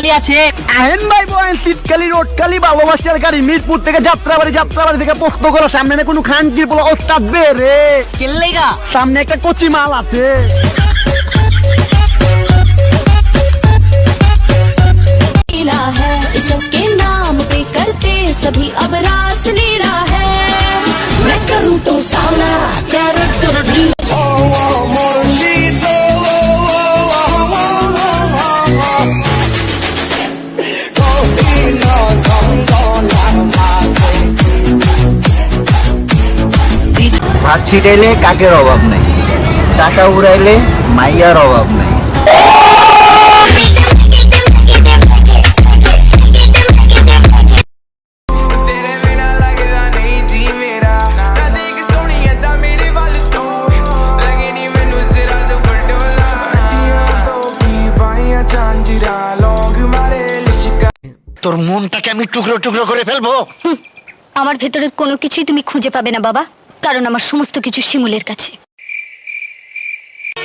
খালি আছে। আহেন ভাই বয়েন শীতকালি রোডকালি ভালোবাসার গাড়ি মিরপুর থেকে যাত্রাবাড়ি থেকে পোস্ত করা সামনে না কোনো খানকির বলে ওস্তাদ বেরে কেল্লেগা সামনে একটা কচি মাল আছে। है इश्क के नाम पे करते सभी अब रास लीला है मैं करूँ तो साला कैरेक्टर भी ভাত ছিটাইলে কাকের অভাব নাই, টাকা উড়াইলে মাইয়ার অভাব নাই। তোর মনটাকে আমি টুকরো টুকরো করে ফেলবো। আমার ভেতরের কোনো কিছুই তুমি খুঁজে পাবে না বাবা, কারণ আমার সমস্ত কিছু শিমুলের কাছে।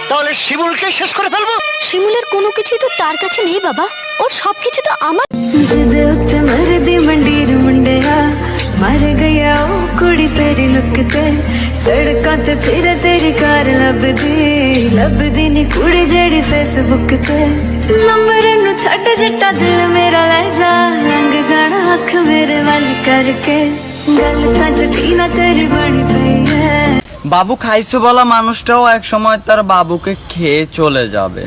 তাহলে শিমুলকে শেষ করে ফেলবো। শিমুলের কোনো কিছুই তো তার কাছে নেই বাবা, ওর সবকিছু তো আমার। मर गया ओ कुड़ी तेरी लुक ते सड़कों ते फिर तेरी कार लभदी नी कुड़ी जेड़ी फेसबुक ते नंबर नु छड्ड जट्टा दिल मेरा ले जा लंघ जाना अख मेरे वाल करके गल तां जटीना तेरी बनी पई है। বাবু খাইছো বলা মানুষটাও এক সময় তার বাবুকে খেয়ে চলে যাবে।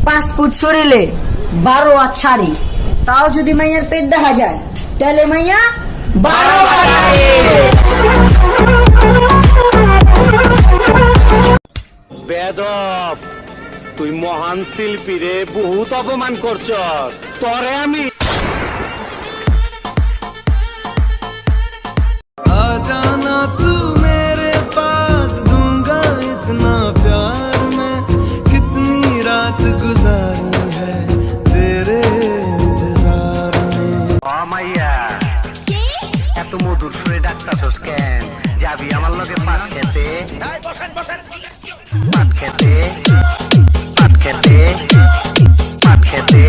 পাসপোর্ট শরীরে 12 আর ছাড়ি, তাও যদি মাইয়ার পেট দেখা যায় তাহলে মাইয়া 12 বেদব, তুই মহান শিল্পী রে, বহুত অপমান করছ তরে আমি। जाना तू मेरे पास दूंगा इतना प्यार मैं कितनी रात गुजारी है तेरे इंतजार में। মাইয়া এত মধুর সুরে ডাকতাছস কেন? যাবি আমার লগে পাট খেতে, পাট খেতে, পাট খেতে, পাট খেতে।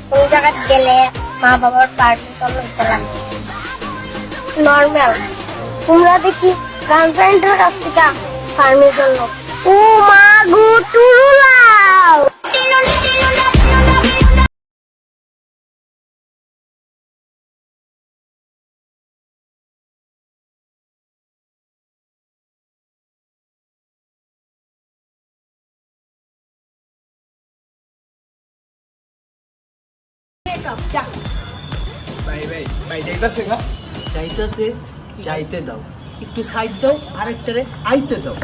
কোন জায়গায় গেলে মা বাবার পারমিশন নিতে লাগে নর্মাল, তোমরা দেখি গার্লফ্রেন্ডের কাছ থেকে পারমিশন লো। ও মা গো টুরুলাও চাইতেছে চাইতে দাও, একটু সাইড দাও, আরেকটারে আইতে দাও।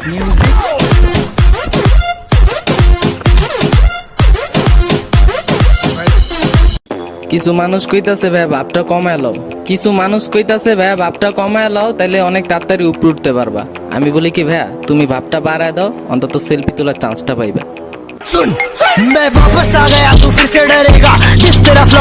কিছু মানুষ কইতাছে ভাই ভাবটা কমায় লও, কিছু মানুষ কইতাছে ভাই ভাবটা কমায় লও, তাইলে অনেক তাড়াতাড়ি উপরে উঠতে পারবা। আমি বলি কি ভাইয়া তুমি ভাবটা বাড়ায় দাও, অন্তত সেলফি তোলার চান্সটা পাইবা। सुन मैं वापस आ गया तू फिर से डरेगा, जिस तेरा फ्लो